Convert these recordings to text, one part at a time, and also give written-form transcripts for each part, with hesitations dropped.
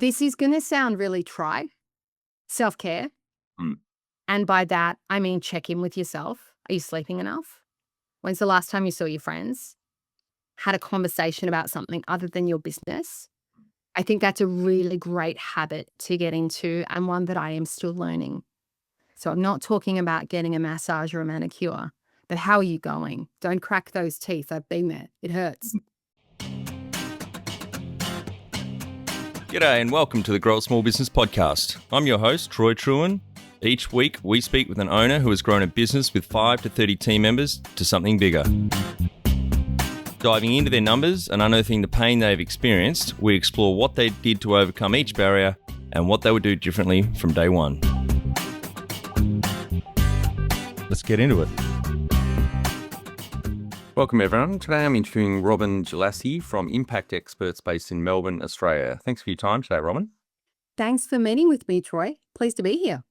This is going to sound really trite. Self-care. Mm. And by that, I mean check in with yourself. Are you sleeping enough? When's the last time you saw your friends? Had a conversation about something other than your business? I think that's a really great habit to get into and one that I am still learning. So I'm not talking about getting a massage or a manicure, but how are you going? Don't crack those teeth. I've been there. It hurts. G'day and welcome to the Grow a Small Business Podcast. I'm your host, Troy Trewin. Each week, we speak with an owner who has grown a business with 5 to 30 team members to something bigger. Diving into their numbers and unearthing the pain they've experienced, we explore what they did to overcome each barrier and what they would do differently from day one. Let's get into it. Welcome everyone. Today I'm interviewing Robyn Djelassi from Impact Experts based in Melbourne, Australia. Thanks for your time today, Robyn. Thanks for meeting with me, Troy. Pleased to be here.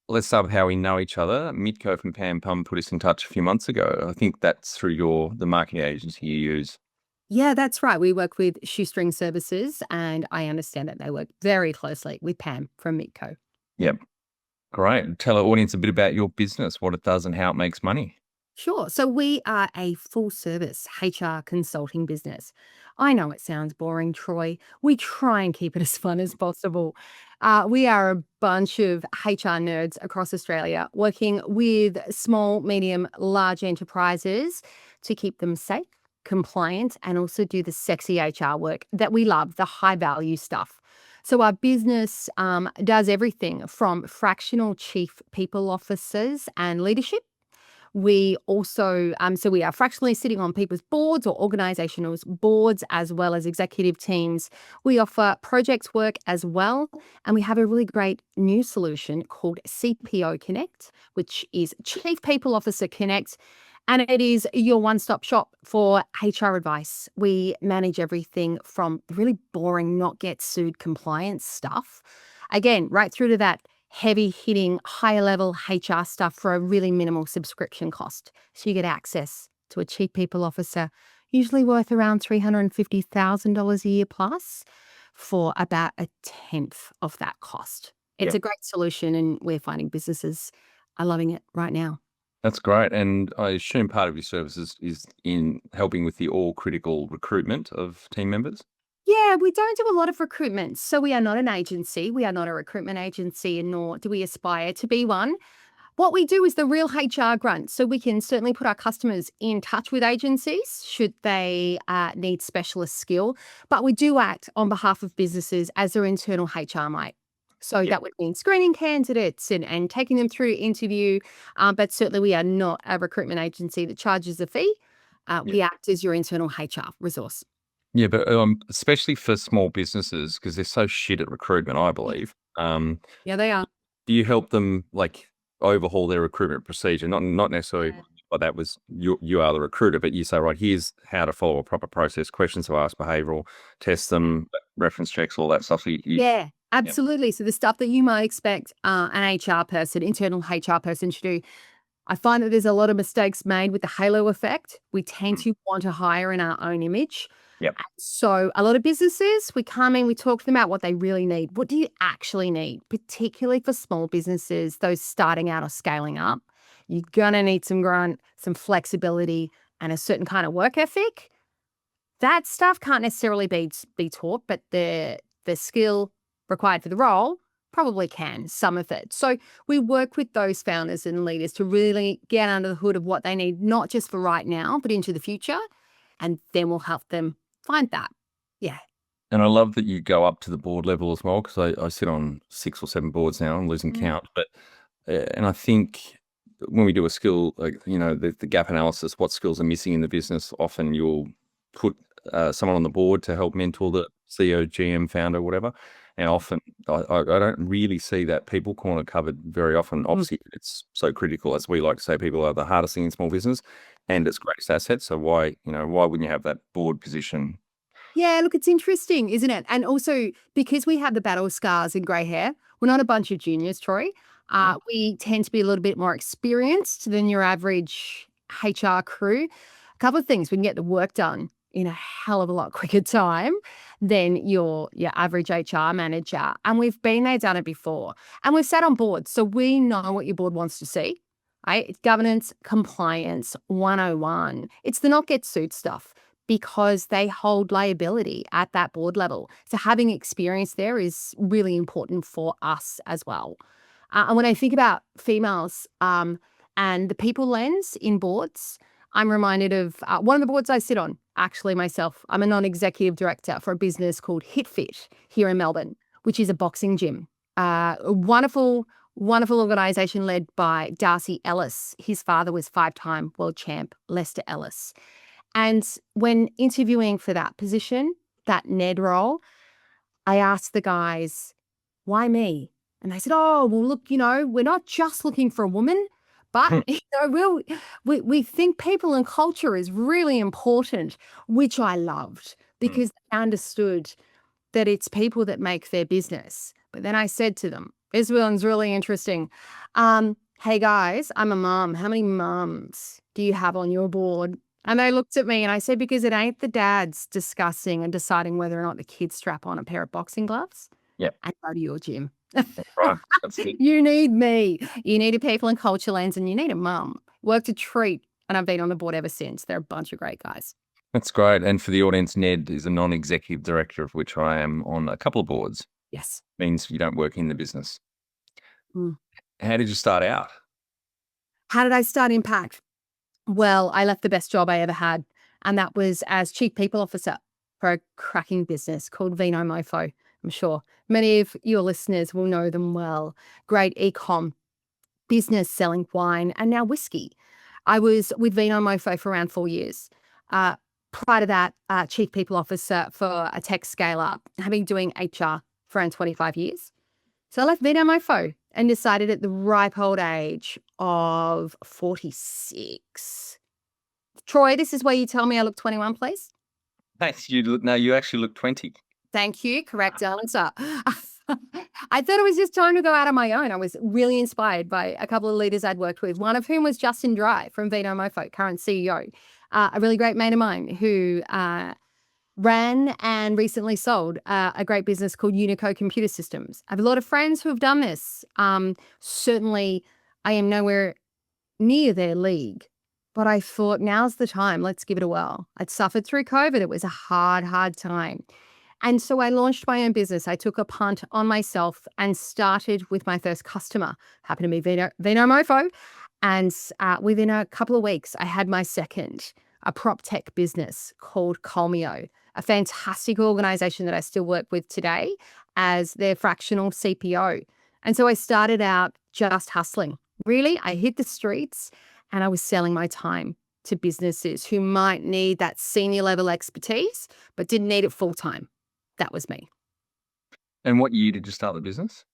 Let's start with how we know each other. Mitko from Pam Pum put us in touch a few months ago. I think that's through the marketing agency you use. Yeah, that's right. We work with Shoestring Services, and I understand that they work very closely with Pam from Mitko. Yep. Great. Tell our audience a bit about your business, what it does and how it makes money. Sure. So we are a full service HR consulting business. I know it sounds boring, Troy. We try and keep it as fun as possible. We are a bunch of HR nerds across Australia working with small, medium, large enterprises to keep them safe, compliant, and also do the sexy HR work that we love, the high value stuff. So our business does everything from fractional chief people officers and leadership. We also, so we are fractionally sitting on people's boards or organizational boards as well as executive teams. We offer project work as well. And we have a really great new solution called CPO Connect, which is Chief People Officer Connect. And it is your one-stop shop for HR advice. We manage everything from really boring, not get sued compliance stuff. Again, right through to that heavy hitting, higher level HR stuff for a really minimal subscription cost. So you get access to a chief people officer, usually worth around $350,000 a year plus, for about a tenth of that cost. It's a great solution, and we're finding businesses are loving it right now. That's great. And I assume part of your services is in helping with the all critical recruitment of team members? Yeah, we don't do a lot of recruitment. So we are not an agency. We are not a recruitment agency, and nor do we aspire to be one. What we do is the real HR grunt. So we can certainly put our customers in touch with agencies should they need specialist skill. But we do act on behalf of businesses as their internal HR might. So that would mean screening candidates and taking them through interview. But certainly we are not a recruitment agency that charges a fee. We act as your internal HR resource. Yeah, but especially for small businesses, because they're so shit at recruitment, I believe. Yeah, they are. Do you help them overhaul their recruitment procedure? Not necessarily like that was you are the recruiter, but you say, right, here's how to follow a proper process, questions to ask, behavioral, test them, reference checks, all that stuff. So yeah, absolutely. So the stuff that you might expect an HR person, internal HR person to do. I find that there's a lot of mistakes made with the halo effect. We tend to want to hire in our own image. Yep. So a lot of businesses, we come in, we talk to them about what they really need. What do you actually need? Particularly for small businesses, those starting out or scaling up. You're going to need some grunt, some flexibility, and a certain kind of work ethic. That stuff can't necessarily be taught, but the skill required for the role probably can, some of it. So we work with those founders and leaders to really get under the hood of what they need, not just for right now, but into the future. And then we'll help them find that. Yeah. And I love that you go up to the board level as well, because I sit on 6 or 7 boards now. I'm losing count. But and I think when we do a skill, the gap analysis, what skills are missing in the business, often you'll put someone on the board to help mentor the CEO, GM, founder, whatever. And often I don't really see that people corner covered very often. Obviously, it's so critical. As we like to say, people are the hardest thing in small business and its greatest asset. So why wouldn't you have that board position? Yeah, look, it's interesting, isn't it? And also, because we have the battle scars and grey hair, we're not a bunch of juniors, Troy. We tend to be a little bit more experienced than your average HR crew. A couple of things, we can get the work done in a hell of a lot quicker time. than your average HR manager. And we've been there, done it before. And we've sat on boards. So we know what your board wants to see. Right? It's governance, compliance 101. It's the not get sued stuff because they hold liability at that board level. So having experience there is really important for us as well. And when I think about females and the people lens in boards, I'm reminded of one of the boards I sit on, actually myself. I'm a non-executive director for a business called HitFit here in Melbourne, which is a boxing gym. A wonderful organisation led by Darcy Ellis. His father was 5-time world champ, Lester Ellis. And when interviewing for that position, that NED role, I asked the guys, why me? And they said, oh, well, look, we're not just looking for a woman, but we think people and culture is really important, which I loved because I understood that it's people that make their business. But then I said to them, this one's really interesting. Hey guys, I'm a mom. How many mums do you have on your board? And they looked at me and I said, because it ain't the dads discussing and deciding whether or not the kids strap on a pair of boxing gloves. Yep. And go to your gym. Right. That's it. You need me. You need a people and culture lens and you need a mum. Worked a treat. And I've been on the board ever since. They're a bunch of great guys. That's great. And for the audience, Ned is a non-executive director, of which I am on a couple of boards. Yes. Means you don't work in the business. Mm. How did you start out? How did I start Impact? Well, I left the best job I ever had, and that was as Chief People Officer for a cracking business called Vinomofo. I'm sure many of your listeners will know them well. Great e-com business selling wine and now whiskey. I was with Vinomofo for around 4 years. Prior to that, Chief People Officer for a tech scale-up, having doing HR for around 25 years. So I left Vinomofo and decided at the ripe old age of 46. Troy, this is where you tell me I look 21, please. Thanks. You actually look 20. Thank you. Correct answer. I thought it was just time to go out on my own. I was really inspired by a couple of leaders I'd worked with, one of whom was Justin Dry from Vinomofo, current CEO, a really great mate of mine who ran and recently sold a great business called Unico Computer Systems. I have a lot of friends who have done this. Certainly, I am nowhere near their league, but I thought now's the time. Let's give it a whirl. I'd suffered through COVID. It was a hard time. And so I launched my own business. I took a punt on myself and started with my first customer, happened to be Vinomofo. And within a couple of weeks, I had my second, a prop tech business called Colmio, a fantastic organization that I still work with today as their fractional CPO. And so I started out just hustling. Really, I hit the streets and I was selling my time to businesses who might need that senior level expertise, but didn't need it full time. That was me. And what year did you start the business?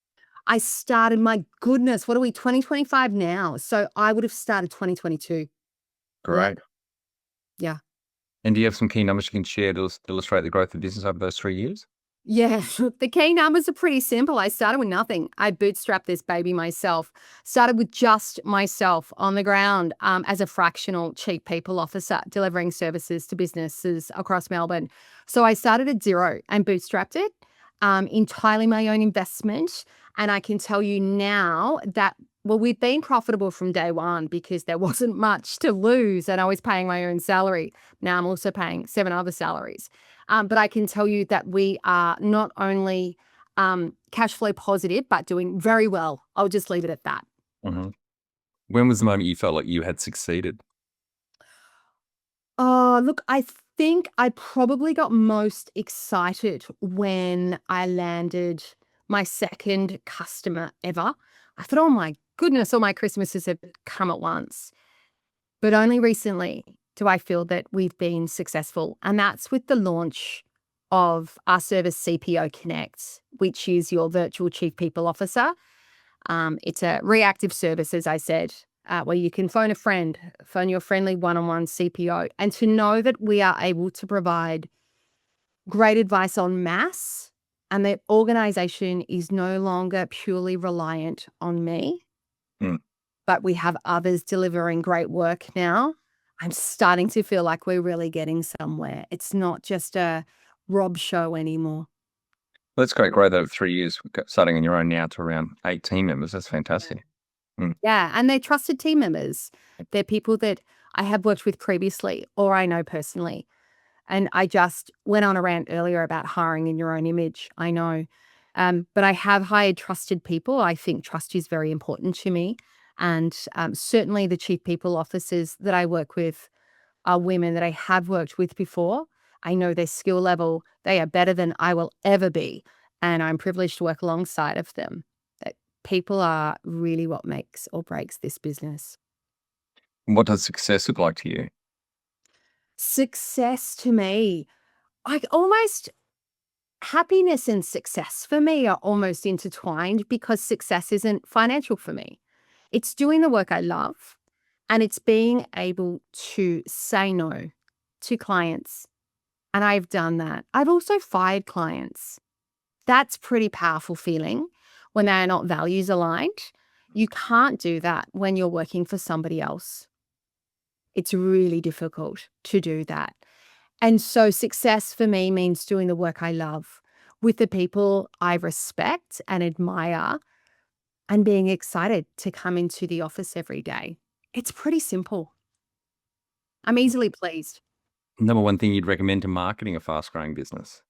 I started, my goodness, what are we, 2025 now? So I would have started 2022. Great. Yeah. And do you have some key numbers you can share to illustrate the growth of the business over those 3 years? Yeah, the key numbers are pretty simple. I started with nothing. I bootstrapped this baby myself. Started with just myself on the ground as a fractional chief people officer, delivering services to businesses across Melbourne. So I started at zero and bootstrapped it, entirely my own investment. And I can tell you now that, well, we've been profitable from day one because there wasn't much to lose and I was paying my own salary. Now I'm also paying 7 other salaries. But I can tell you that we are not only cash flow positive, but doing very well. I'll just leave it at that. Mm-hmm. When was the moment you felt like you had succeeded? Oh, look, I think I probably got most excited when I landed my second customer ever. I thought, oh my goodness, all my Christmases have come at once. But only recently do I feel that we've been successful. And that's with the launch of our service CPO Connect, which is your virtual chief people officer. It's a reactive service, as I said, where you can phone a friend, phone your friendly one-on-one CPO, and to know that we are able to provide great advice on mass and that organization is no longer purely reliant on me, but we have others delivering great work now. I'm starting to feel like we're really getting somewhere. It's not just a Rob show anymore. Well, that's great. Growth over 3 years, starting on your own now to around 8 team members. That's fantastic. Mm. Yeah, and they're trusted team members. They're people that I have worked with previously or I know personally. And I just went on a rant earlier about hiring in your own image. I know. But I have hired trusted people. I think trust is very important to me. And certainly the chief people officers that I work with are women that I have worked with before. I know their skill level. They are better than I will ever be. And I'm privileged to work alongside of them. That people are really what makes or breaks this business. What does success look like to you? Success to me, like almost happiness and success for me are almost intertwined because success isn't financial for me. It's doing the work I love and it's being able to say no to clients. And I've done that. I've also fired clients. That's pretty powerful feeling when they're not values aligned. You can't do that when you're working for somebody else. It's really difficult to do that. And so success for me means doing the work I love with the people I respect and admire and being excited to come into the office every day. It's pretty simple. I'm easily pleased. Number one thing you'd recommend to marketing a fast growing business?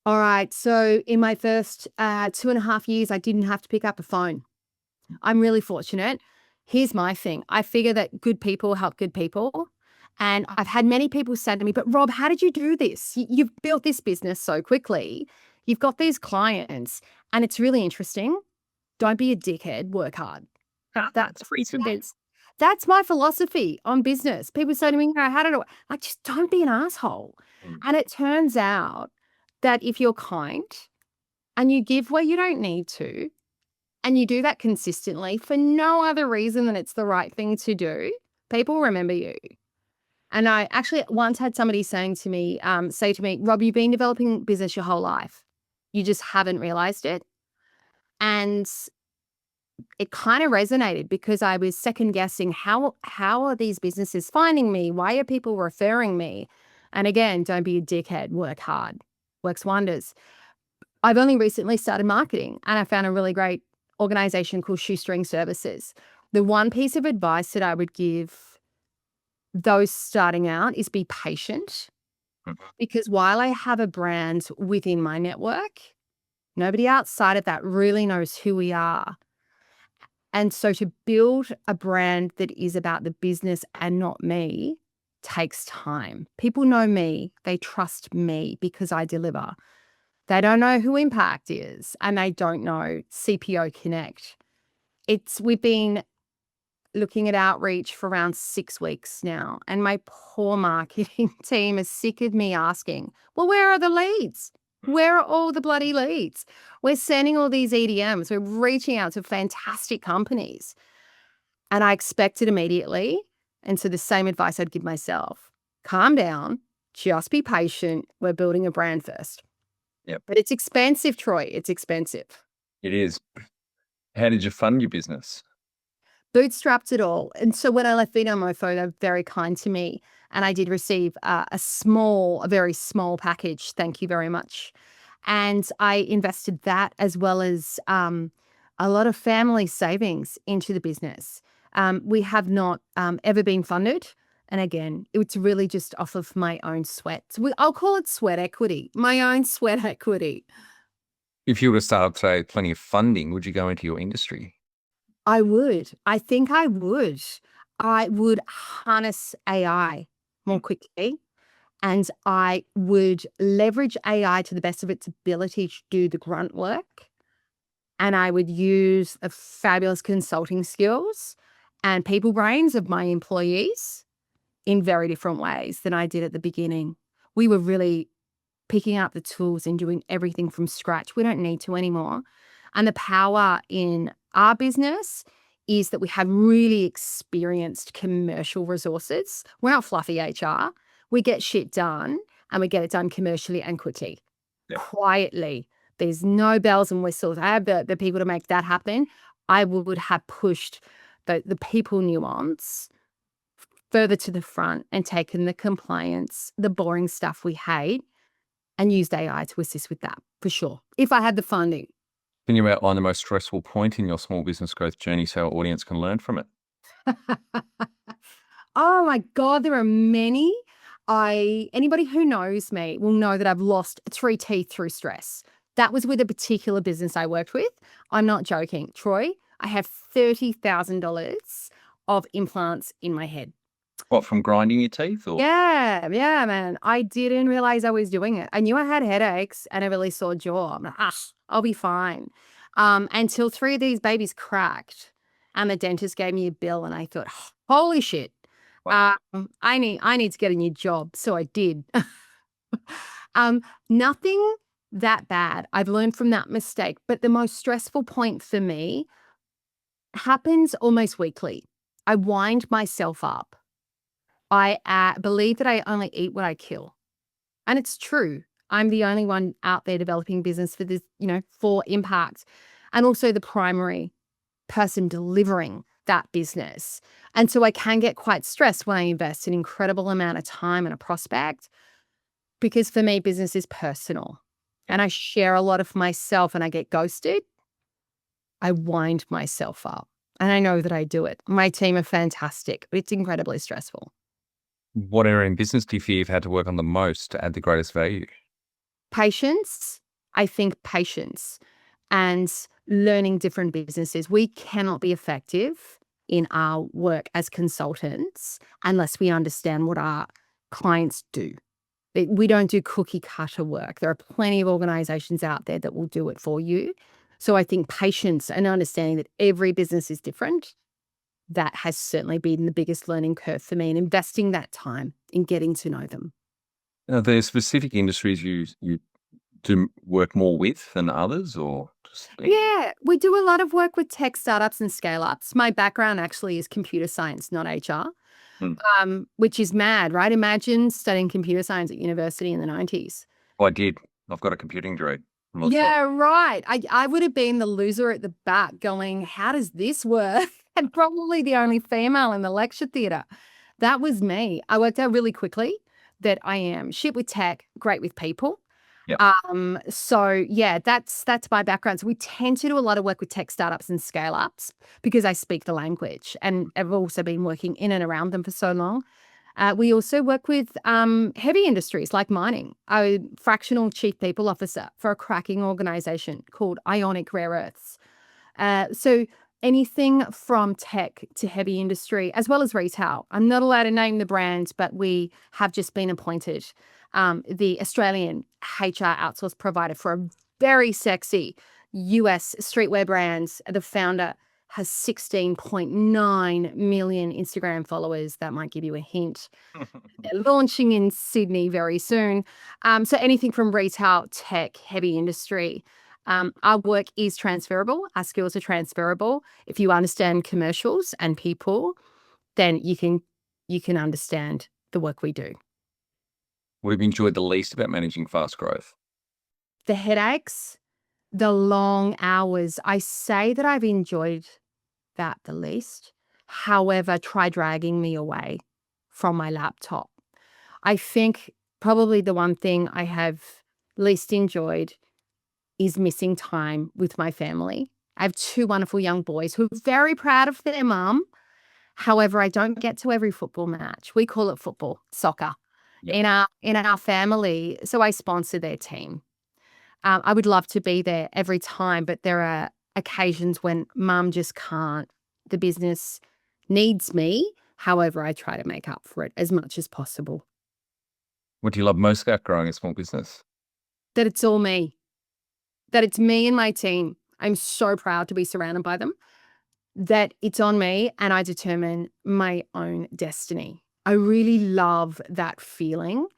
All right. So in my first 2.5 years, I didn't have to pick up a phone. I'm really fortunate. Here's my thing. I figure that good people help good people. And I've had many people say to me, but Rob, how did you do this? You've built this business so quickly. You've got these clients and it's really interesting. Don't be a dickhead, work hard. That's that's my philosophy on business. People say to me, how did I like just don't be an asshole. Mm. And it turns out that if you're kind and you give where you don't need to, and you do that consistently for no other reason than it's the right thing to do, people remember you. And I actually once had somebody say to me, Rob, you've been developing business your whole life. You just haven't realized it. And it kind of resonated because I was second guessing how are these businesses finding me? Why are people referring me? And again, don't be a dickhead, work hard. Works wonders. I've only recently started marketing and I found a really great organization called Shoestring Services. The one piece of advice that I would give those starting out is be patient because while I have a brand within my network, nobody outside of that really knows who we are. And so to build a brand that is about the business and not me takes time. People know me, they trust me because I deliver. They don't know who Impact is and they don't know CPO Connect. We've been looking at outreach for around 6 weeks now, and my poor marketing team is sick of me asking, well, where are the leads? Where are all the bloody leads? We're sending all these EDMs. We're reaching out to fantastic companies. And I expect it immediately. And so the same advice I'd give myself, calm down, just be patient. We're building a brand first. Yep. But it's expensive, Troy. It's expensive. It is. How did you fund your business? Bootstrapped it all. And so when I left Vinomofo, they were very kind to me. And I did receive a very small package. Thank you very much. And I invested that as well as a lot of family savings into the business. We have not ever been funded. And again, it's really just off of my own sweat. I'll call it sweat equity, my own sweat equity. If you were to start up today with plenty of funding, would you go into your industry? I would. I think I would. I would harness AI more quickly and I would leverage AI to the best of its ability to do the grunt work. And I would use the fabulous consulting skills and people brains of my employees in very different ways than I did at the beginning. We were really picking up the tools and doing everything from scratch. We don't need to anymore. And the power in our business is that we have really experienced commercial resources. We're not fluffy HR. We get shit done and we get it done commercially and quickly, quietly. There's no bells and whistles. I have the people to make that happen. I would have pushed the people nuance further to the front and taken the compliance, the boring stuff we hate, and used AI to assist with that for sure, if I had the funding. Can you outline the most stressful point in your small business growth journey so our audience can learn from it? Oh my God, there are many. Anybody who knows me will know that I've lost 3 teeth through stress. That was with a particular business I worked with. I'm not joking. Troy, I have $30,000 of implants in my head. What, from grinding your teeth or? Yeah, yeah, man. I didn't realize I was doing it. I knew I had headaches and a really sore jaw. I'm like, I'll be fine. Until 3 of these babies cracked, and the dentist gave me a bill, and I thought, holy shit, Wow. I need to get a new job. So I did. um, Nothing that bad. I've learned from that mistake, but the most stressful point for me happens almost weekly. I wind myself up. I believe that I only eat what I kill. And it's true. I'm the only one out there developing business for this, for impact, and also the primary person delivering that business. And so I can get quite stressed when I invest an incredible amount of time in a prospect, because for me, business is personal and I share a lot of myself and I get ghosted. I wind myself up and I know that I do it. My team are fantastic, but it's incredibly stressful. What area in business do you feel you've had to work on the most to add the greatest value? Patience, I think patience and learning different businesses. We cannot be effective in our work as consultants unless we understand what our clients do. We don't do cookie cutter work. There are plenty of organizations out there that will do it for you. So I think patience and understanding that every business is different, that has certainly been the biggest learning curve for me, and investing that time in getting to know them. Are there specific industries you do work more with than others, or just Yeah, we do a lot of work with tech startups and scale ups. My background actually is computer science, not HR, Hmm. which is mad, right? Imagine studying computer science at university in the 90s. Oh, I did. I've got a computing degree. I'm not sure. Yeah, right. I would have been the loser at the back going, how does this work? And probably the only female in the lecture theatre. That was me. I worked out really quickly that I am shit with tech, great with people. Yep. So yeah, that's my background. So we tend to do a lot of work with tech startups and scale ups because I speak the language and I've also been working in and around them for so long. We also work with heavy industries like mining. I'm a fractional chief people officer for a cracking organization called Ionic Rare Earths. So anything from tech to heavy industry, as well as retail. I'm not allowed to name the brand, but we have just been appointed the Australian HR outsource provider for a very sexy US streetwear brand. The founder has 16.9 million Instagram followers. That might give you a hint. They're launching in Sydney very soon. So anything from retail, tech, heavy industry. Our work is transferable. Our skills are transferable. If you understand commercials and people, then you can understand the work we do. What have you enjoyed the least about managing fast growth? The headaches, the long hours. I say that I've enjoyed that the least. However, try dragging me away from my laptop. I think probably the one thing I have least enjoyed is missing time with my family. I have 2 wonderful young boys who are very proud of their mum. However, I don't get to every football match. We call it football, soccer Yep. in our family. So I sponsor their team. I would love to be there every time, but there are occasions when mum just can't. The business needs me. However, I try to make up for it as much as possible. What do you love most about growing a small business? That it's all me, that it's me and my team. I'm so proud to be surrounded by them, that it's on me and I determine my own destiny. I really love that feeling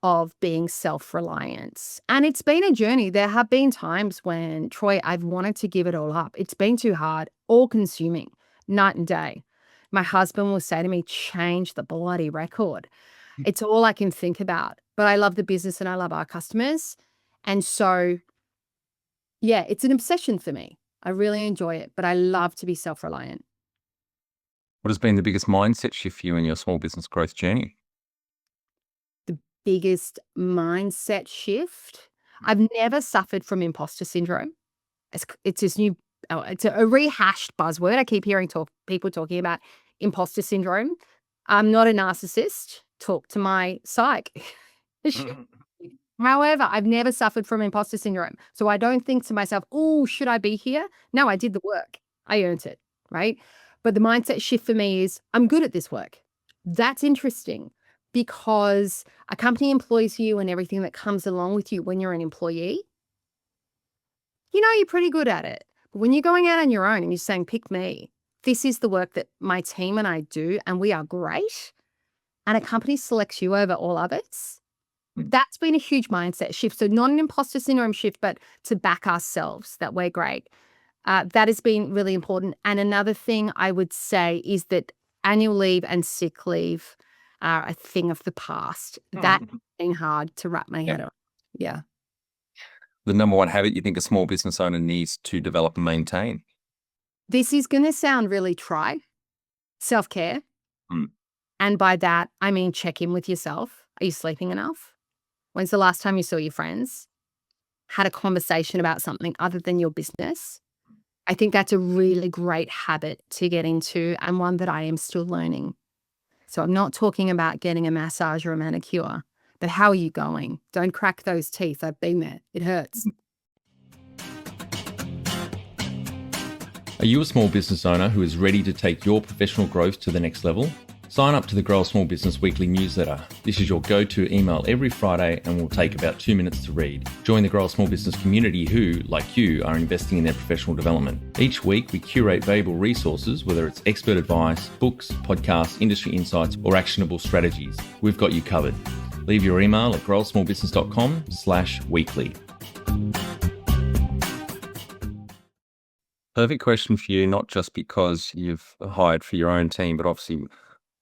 of being self-reliant. And it's been a journey. There have been times when, Troy, I've wanted to give it all up. It's been too hard, all consuming, night and day. My husband will say to me, change the bloody record. It's all I can think about. But I love the business and I love our customers. And so, yeah, it's an obsession for me. I really enjoy it, but I love to be self-reliant. What has been the biggest mindset shift for you in your small business growth journey? The biggest mindset shift. I've never suffered from imposter syndrome. It's this new, it's a rehashed buzzword. I keep hearing people talking about imposter syndrome. I'm not a narcissist. Talk to my psych. However, I've never suffered from imposter syndrome. So I don't think to myself, oh, should I be here? No, I did the work. I earned it, right? But the mindset shift for me is I'm good at this work. That's interesting because a company employs you and everything that comes along with you when you're an employee. You know, you're pretty good at it. But when you're going out on your own and you're saying, pick me, this is the work that my team and I do, and we are great. And a company selects you over all others. That's been a huge mindset shift. So not an imposter syndrome shift, but to back ourselves that we're great. That has been really important. And another thing I would say is that annual leave and sick leave are a thing of the past. That's been hard to wrap my head around. Yeah. The number one habit you think a small business owner needs to develop and maintain? This is going to sound really trite. Self-care. Mm. And by that, I mean check in with yourself. Are you sleeping enough? When's the last time you saw your friends? Had a conversation about something other than your business? I think that's a really great habit to get into and one that I am still learning. So I'm not talking about getting a massage or a manicure, but how are you going? Don't crack those teeth. I've been there. It hurts. Are you a small business owner who is ready to take your professional growth to the next level? Sign up to the Grow a Small Business Weekly newsletter. This is your go-to email every Friday and will take about 2 minutes to read. Join the Grow a Small Business community who, like you, are investing in their professional development. Each week, we curate valuable resources, whether it's expert advice, books, podcasts, industry insights, or actionable strategies. We've got you covered. Leave your email at growasmallbusiness.com/weekly. Perfect question for you, not just because you've hired for your own team, but obviously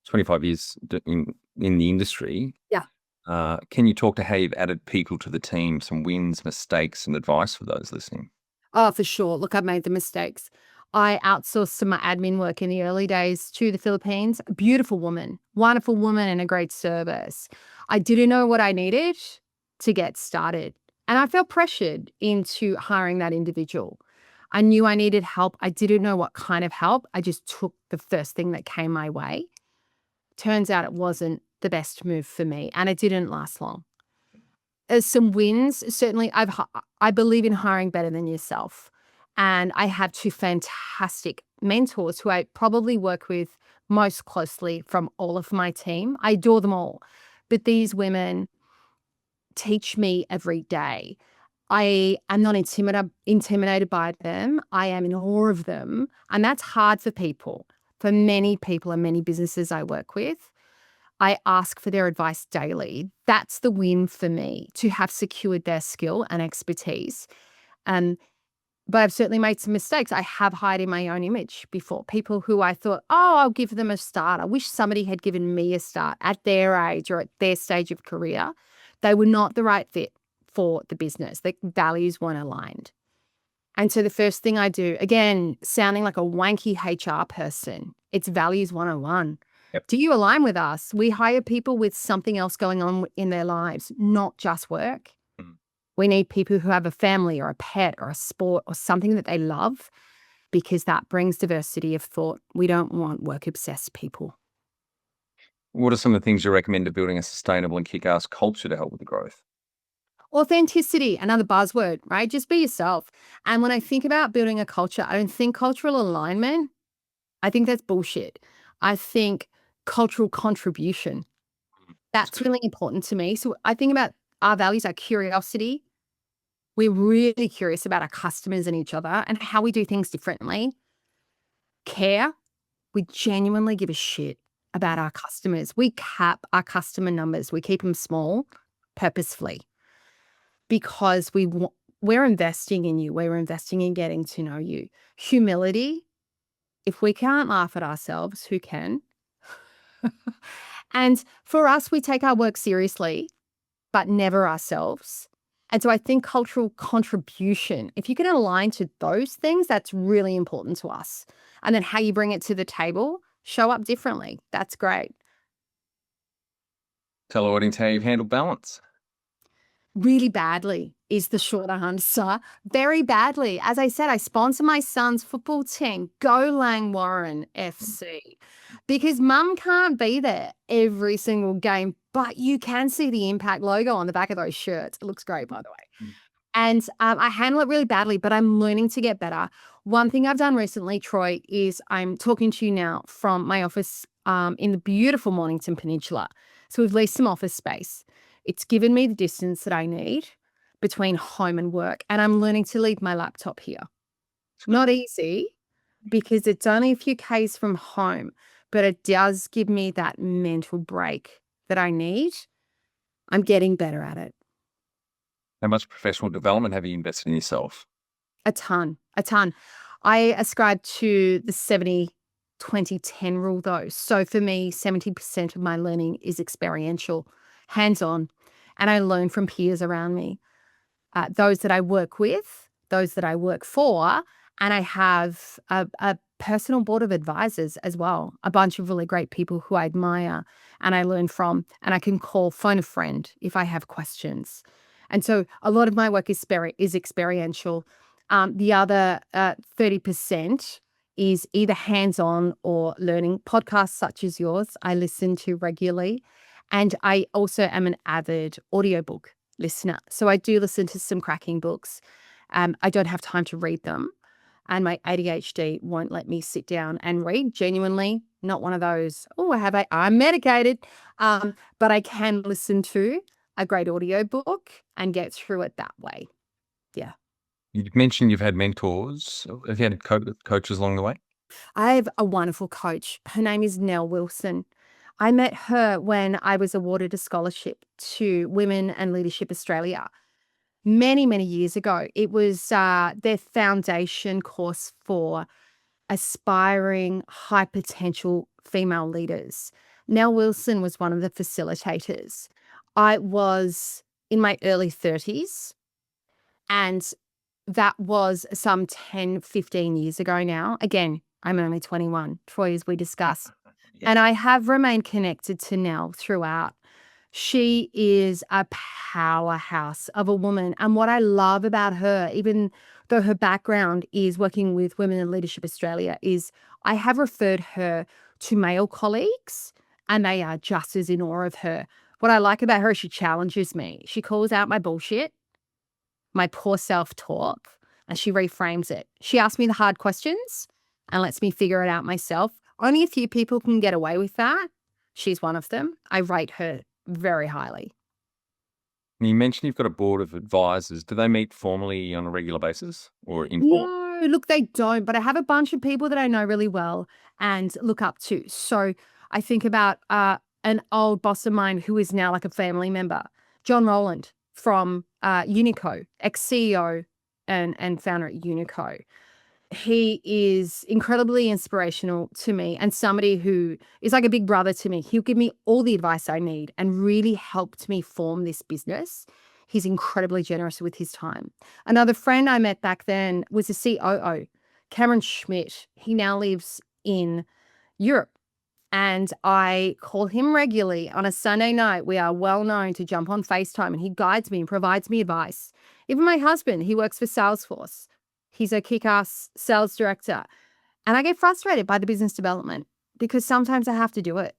25 years in the industry. Yeah. Can you talk to how you've added people to the team, some wins, mistakes, and advice for those listening? Oh, for sure. Look, I've made the mistakes. I outsourced some of my admin work in the early days to the Philippines. A beautiful woman, wonderful woman, and a great service. I didn't know what I needed to get started. And I felt pressured into hiring that individual. I knew I needed help. I didn't know what kind of help. I just took the first thing that came my way. Turns out it wasn't the best move for me, and it didn't last long. As some wins, certainly I believe in hiring better than yourself. And I have two fantastic mentors who I probably work with most closely from all of my team. I adore them all. But these women teach me every day. I am not intimidated by them. I am in awe of them. And that's hard for people, for many people and many businesses I work with. I ask for their advice daily. That's the win for me, to have secured their skill and expertise. But I've certainly made some mistakes. I have hired in my own image before. People who I thought, oh, I'll give them a start. I wish somebody had given me a start at their age or at their stage of career. They were not the right fit for the business. The values weren't aligned. And so the first thing I do, again, sounding like a wanky HR person, it's values 101. Yep. Do you align with us? We hire people with something else going on in their lives, not just work. We need people who have a family or a pet or a sport or something that they love, because that brings diversity of thought. We don't want work-obsessed people. What are some of the things you recommend to building a sustainable and kick-ass culture to help with the growth? Authenticity, another buzzword, right? Just be yourself. And when I think about building a culture, I don't think cultural alignment. I think that's bullshit. I think cultural contribution. That's really important to me. So I think about our values, our curiosity. We're really curious about our customers and each other and how we do things differently. Care. We genuinely give a shit about our customers. We cap our customer numbers. We keep them small purposefully because we're investing in you. We're investing in getting to know you. Humility. If we can't laugh at ourselves, who can? And for us, we take our work seriously, but never ourselves. And so I think cultural contribution, if you can align to those things, that's really important to us. And then how you bring it to the table, show up differently. That's great. Tell our audience how you've handled balance. Really badly is the short answer. Very badly. As I said, I sponsor my son's football team, Go Lang Warren FC, because mum can't be there every single game, but you can see the Impact logo on the back of those shirts. It looks great, by the way. And I handle it really badly, but I'm learning to get better. One thing I've done recently, Troy, is I'm talking to you now from my office in the beautiful Mornington Peninsula. So we've leased some office space. It's given me the distance that I need between home and work, and I'm learning to leave my laptop here. Not easy because it's only a few Ks from home, but it does give me that mental break that I need. I'm getting better at it. How much professional development have you invested in yourself? A ton, a ton. I ascribe to the 70-20-10 rule though. So for me, 70% of my learning is experiential, hands-on, and I learn from peers around me, those that I work with, those that I work for, and I have a personal board of advisors as well, a bunch of really great people who I admire and I learn from, and I can phone a friend if I have questions. And so a lot of my work is experiential. The other 30% is either hands-on or learning. Podcasts such as yours, I listen to regularly. And I also am an avid audiobook listener. So I do listen to some cracking books. I don't have time to read them. And my ADHD won't let me sit down and read. Genuinely, not one of those, oh, I'm medicated. But I can listen to a great audiobook and get through it that way. Yeah. You've mentioned you've had mentors. Have you had coaches along the way? I have a wonderful coach. Her name is Nell Wilson. I met her when I was awarded a scholarship to Women and Leadership Australia many, many years ago. It was their foundation course for aspiring high potential female leaders. Nell Wilson was one of the facilitators. I was in my early 30s, and that was some 10, 15 years ago now. Again, I'm only 21, Troy, as we discussed. Yeah. And I have remained connected to Nell throughout. She is a powerhouse of a woman. And what I love about her, even though her background is working with Women in Leadership Australia, is I have referred her to male colleagues and they are just as in awe of her. What I like about her is she challenges me. She calls out my bullshit, my poor self-talk, and she reframes it. She asks me the hard questions and lets me figure it out myself. Only a few people can get away with that. She's one of them. I rate her very highly. You mentioned you've got a board of advisors. Do they meet formally on a regular basis or informal? No, look, they don't, but I have a bunch of people that I know really well and look up to. So I think about an old boss of mine who is now like a family member, John Rowland from Unico, ex-CEO and founder at Unico. He is incredibly inspirational to me and somebody who is like a big brother to me. He'll give me all the advice I need and really helped me form this business. He's incredibly generous with his time. Another friend I met back then was a COO, Cameron Schmidt. He now lives in Europe. And I call him regularly on a Sunday night. We are well known to jump on FaceTime and he guides me and provides me advice. Even my husband, he works for Salesforce. He's a kick-ass sales director. And I get frustrated by the business development because sometimes I have to do it.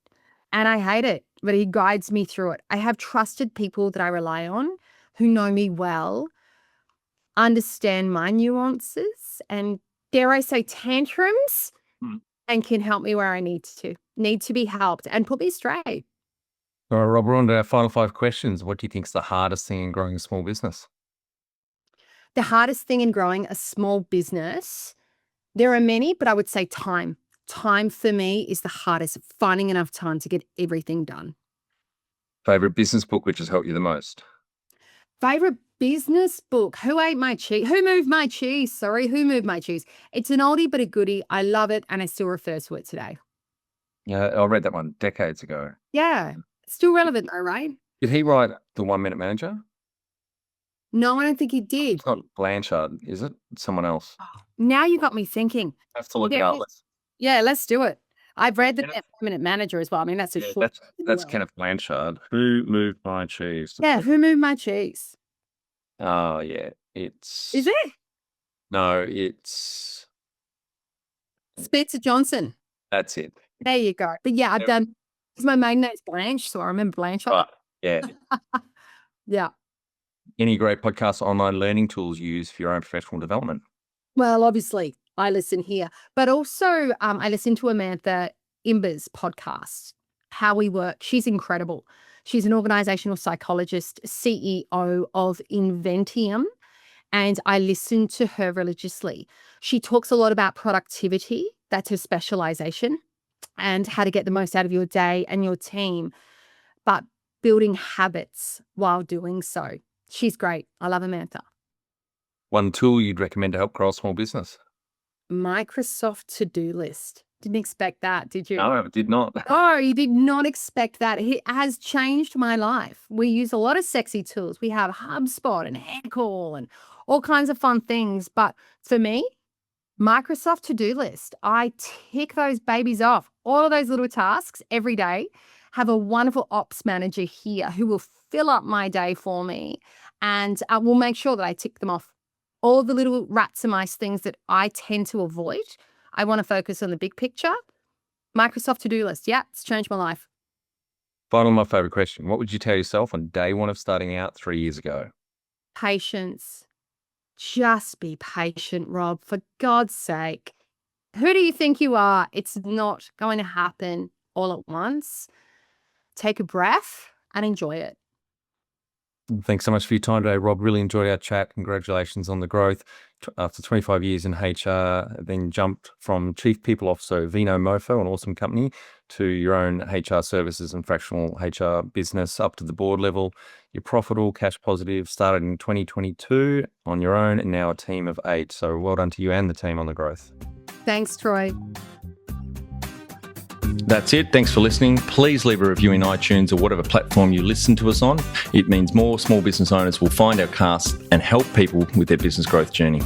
And I hate it, but he guides me through it. I have trusted people that I rely on who know me well, understand my nuances and, dare I say, tantrums, and can help me where I need to be helped and put me straight. All right, Rob, we're on to our final 5 questions. What do you think is the hardest thing in growing a small business? The hardest thing in growing a small business, there are many, but I would say time. Time for me is the hardest, finding enough time to get everything done. Favorite business book which has helped you the most? Favorite business book? Who ate my cheese? Who moved my cheese? Sorry, who moved my cheese? It's an oldie but a goodie. I love it and I still refer to it today. Yeah, I read that one decades ago. Yeah, still relevant though, right? Did he write The 1 Minute Manager? No, I don't think he did. It's not Blanchard, is it? It's someone else. Now you got me thinking. I have to look it up. Yeah, let's do it. I've read the Kenneth? Permanent Manager as well. I mean, that's a Yeah, short that's well. Kenneth Blanchard. Who moved my cheese? Yeah, Who Moved My Cheese? Oh yeah, Is it's it? no, it's Spencer Johnson. that's it. There you go. But yeah, I've Yep. done, because my maiden name's Blanche, so I remember Blanche. Right. Yeah. Yeah. Any great podcast online learning tools you use for your own professional development? Well, obviously, I listen here, but also I listen to Amantha Imber's podcast, How We Work. She's incredible. She's an organizational psychologist, CEO of Inventium, and I listen to her religiously. She talks a lot about productivity. That's her specialization, and how to get the most out of your day and your team, but building habits while doing so. She's great. I love Amantha. One tool you'd recommend to help grow a small business? Microsoft to-do list. Didn't expect that, did you? No, I did not. Oh, you did not expect that. It has changed my life. We use a lot of sexy tools. We have HubSpot and Headcall and all kinds of fun things. But for me, Microsoft to-do list, I tick those babies off. All of those little tasks every day. Have a wonderful ops manager here who will fill up my day for me and will make sure that I tick them off. All the little rats and mice things that I tend to avoid. I want to focus on the big picture. Microsoft to-do list. Yeah, it's changed my life. Finally, my favorite question. What would you tell yourself on day one of starting out 3 years ago? Patience. Just be patient, Rob, for God's sake. Who do you think you are? It's not going to happen all at once. Take a breath and enjoy it. Thanks so much for your time today, Rob. Really enjoyed our chat. Congratulations on the growth. After 25 years in HR, then jumped from Chief People Officer, Vinomofo, an awesome company, to your own HR services and fractional HR business up to the board level. You're profitable, cash positive, started in 2022 on your own, and now a team of 8. So well done to you and the team on the growth. Thanks, Troy. That's it. Thanks for listening. Please leave a review in iTunes or whatever platform you listen to us on. It means more small business owners will find our cast and help people with their business growth journey.